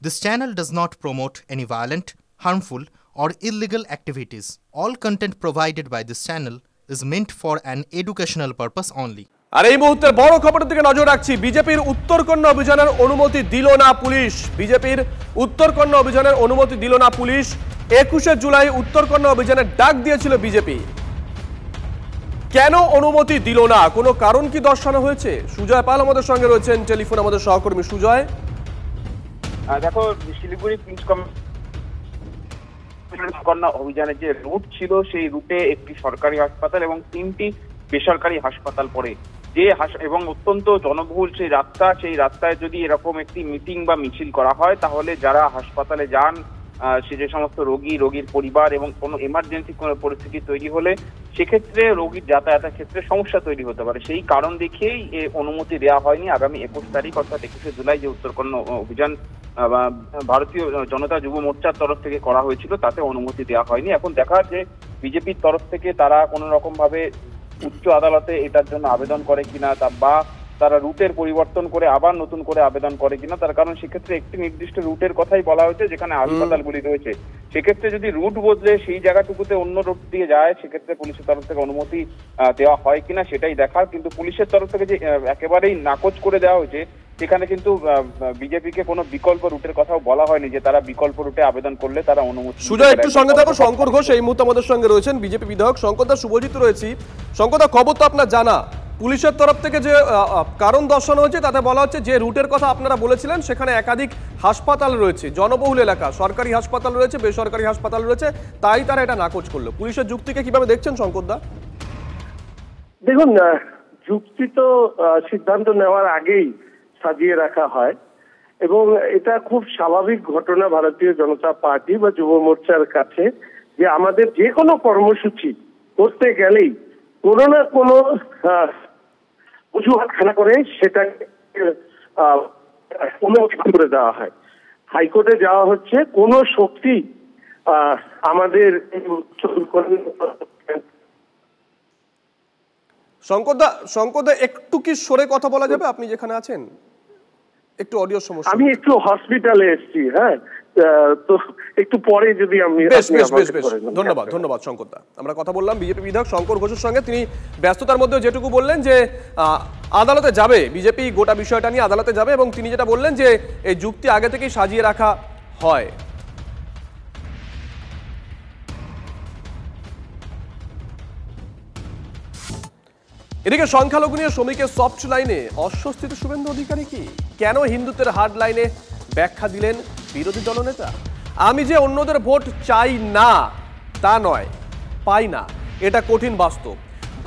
This channel does not promote any violent, harmful, or illegal activities. All content provided by this channel is meant for an educational purpose only. আর এই মুহূর্তের বড় খবরের দিকে নজর রাখছি। বিজেপির উত্তরকন্যা অভিযানের অনুমতি দিল না পুলিশ। বিজেপির উত্তরকন্যা অভিযানের অনুমতি দিল না পুলিশ। 21শে জুলাই উত্তরকন্যা অভিযানের ডাক দিয়েছিল বিজেপি। কেন অনুমতি দিল না, কোনো কারণ কি দর্শানো হয়েছে? সুজয় পাল আমাদের সঙ্গে রয়েছেন টেলিফোন, আমাদের সহকর্মী সুজয়। দেখো, শিলিগুড়ি পুলিশ কন্যা অভিযানের যে রুট ছিল, সেই রুটে একটি সরকারি হাসপাতাল এবং 3টি বেসরকারি হাসপাতাল পড়ে। যে এবং অত্যন্ত জনবহুল সেই রাস্তায় যদি এরকম একটি মিটিং বা মিছিল করা হয়, তাহলে যারা হাসপাতালে যান, সে যে সমস্ত রোগীর পরিবার এবং কোনো এমার্জেন্সি কোনো পরিস্থিতি তৈরি হলে সেক্ষেত্রে রোগীর যাতায়াতের ক্ষেত্রে সমস্যা তৈরি হতে পারে। সেই কারণ দেখিয়েই অনুমতি দেওয়া হয়নি। আগামী 21 তারিখ অর্থাৎ 21শে জুলাই যে উত্তরকন্যা অভিযান ভারতীয় জনতা যুব মোর্চার তরফ থেকে করা হয়েছিল, তাতে অনুমতি দেওয়া হয়নি। এখন দেখা যে বিজেপির তরফ থেকে তারা কোনো রকম ভাবে উচ্চ আদালতে এটার জন্য আবেদন করে কিনা, বা তারা রুটের পরিবর্তন করে আবার নতুন করে আবেদন করে কিনা। তার কারণ সেক্ষেত্রে একটি নির্দিষ্ট রুটের কথাই বলা হয়েছে যেখানে হাসপাতালগুলি রয়েছে। সেক্ষেত্রে যদি রুট বদলে সেই জায়গাটুকুতে অন্য রুট দিয়ে যায়, সেক্ষেত্রে পুলিশের তরফ থেকে অনুমতি দেওয়া হয় কিনা সেটাই দেখার। কিন্তু পুলিশের তরফ থেকে যে একেবারেই নাকচ করে দেওয়া হয়েছে, সেখানে কিন্তু বিজেপিকে কোনো বিকল্প রুটের কথাও বলা হয়নি যে তারা বিকল্প রুটে আবেদন করলে তারা অনুমতি। সুজয়, একটু সঙ্গে থাকো। শঙ্কর ঘোষ এই মুহূর্তে আমাদের সঙ্গে রয়েছেন, বিজেপি বিধায়ক। শঙ্করদা, শুভজিৎ রয়েছি। শঙ্করদা, খবর তো আপনার জানা, পুলিশের তরফ থেকে যে কারণ দর্শানো হয়েছে তাতে বলা হচ্ছে যে রুটের কথা আপনারা বলেছিলেন সেখানে একাধিক হাসপাতাল রয়েছে, জনবহুল এলাকা, সরকারি হাসপাতাল রয়েছে, বেসরকারি হাসপাতাল রয়েছে, তাই তারা এটা নাকচ করলো। পুলিশের যুক্তিকে কিভাবে দেখছেন শঙ্করদা? দেখুন, যুক্তি তো সিদ্ধান্ত নেওয়ার আগেই সাজিয়ে রাখা হয় এবং এটা খুব স্বাভাবিক ঘটনা ভারতীয় জনতা পার্টি বা যুব মোর্চার কাছে, যে আমাদের যে কোনো কর্মসূচি করতে গেলেই কোনো না কোনো অজুহাত খাড়া করে সেটাকে অনুমতি করে দেওয়া হয়। হাইকোর্টে যাওয়া হচ্ছে, কোন শক্তি আমাদের শঙ্করদা একটু কি সরে কথা বলা যাবে? আপনি যেখানে আছেন একটু অডিও সমস্যা। আমি একটু হসপিটালে এসেছি, হ্যাঁ, তো একটু পরে যদি আমি। ধন্যবাদ শঙ্করদা। আমরা কথা বললাম বিজেপি বিধায়ক শঙ্কর ঘোষের সঙ্গে। তিনি ব্যস্ততার মধ্যে যেটুকু বললেন যে আদালতে যাবে, বিজেপি গোটা বিষয়টা নিয়ে আদালতে যাবে, এবং তিনি যেটা বললেন যে এই যুক্তি আগে থেকেই সাজিয়ে রাখা হয়। এদিকে সংখ্যালঘু নিয়ে শ্রমিকের সফট লাইনে অস্বস্তিতে শুভেন্দু অধিকারী। কি কেন হিন্দুত্বের হার্ড লাইনে ব্যাখ্যা দিলেন বিরোধী দলনেতা? আমি যে অন্যদের ভোট চাই না তা নয়, পাই না, এটা কঠিন বাস্তব।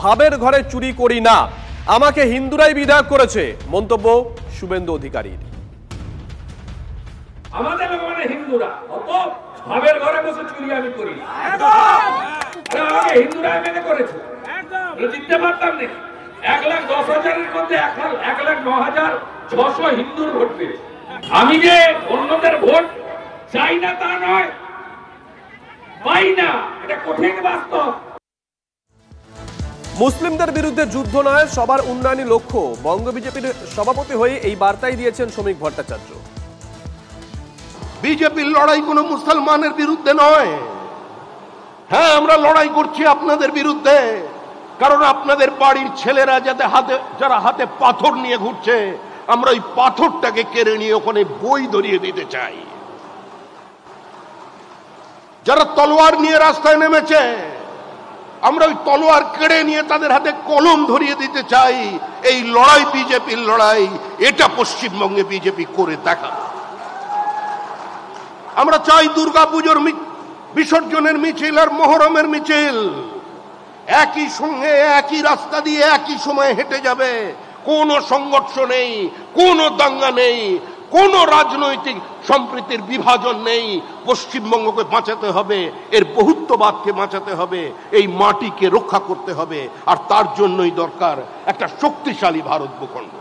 ভাবের ঘরে চুরি করি না, আমাকে হিন্দুরাই বিধায়ক করেছে, মন্তব্য শুভেন্দু অধিকারীর। আমাদের মানে হিন্দুরা অত ভাবের ঘরে বসে চুরি আমি করি না, আমাকে হিন্দুরাই মেনে করেছে। জিততে পারতাম না। 1,10,000-এর মধ্যে 1,09,600 হিন্দুর ভোট পেয়েছে। আমি যে অন্যদের ভোট চাই না তা নয়, পাই না, এটা কঠিন বাস্তব। মুসলিমদের বিরুদ্ধে যুদ্ধ নয়, সবার উন্নয়নী লক্ষ্য, বঙ্গ বিজেপির সভাপতি হয়ে এই বার্তাই দিয়েছেন শ্রমিক ভট্টাচার্য। বিজেপির লড়াই কোনো মুসলমানের বিরুদ্ধে নয়। হ্যাঁ, আমরা লড়াই করছি আপনাদের বিরুদ্ধে, কারণ আপনাদের বাড়ির ছেলেরা যারা হাতে পাথর নিয়ে ঘুরছে, আমরা ওই পাথরটাকে কেড়ে নিয়ে ওখানে বই ধরিয়ে দিতে চাই। যারা তলোয়ার নিয়ে রাস্তায় নেমেছে, আমরা ওই তলোয়ার কেড়ে নিয়ে তাদের হাতে কলম ধরিয়ে দিতে চাই। এই লড়াই বিজেপির লড়াই, এটা পশ্চিমবঙ্গে বিজেপি করে দেখা। আমরা চাই দুর্গাপুজোর বিসর্জনের মিছিল আর মহরমের মিছিল একই সঙ্গে একই রাস্তা দিয়ে একই সময় হেঁটে যাবে। কোনো সংঘর্ষ নেই, কোনো দাঙ্গা নেই, কোনো রাজনৈতিক সম্প্রীতির বিভাজন নেই। পশ্চিমবঙ্গকে বাঁচাতে হবে, এর বহুত্ববাদকে বাঁচাতে হবে, এই মাটিকে রক্ষা করতে হবে, আর তার জন্যই দরকার একটা শক্তিশালী ভারত ভূখণ্ড।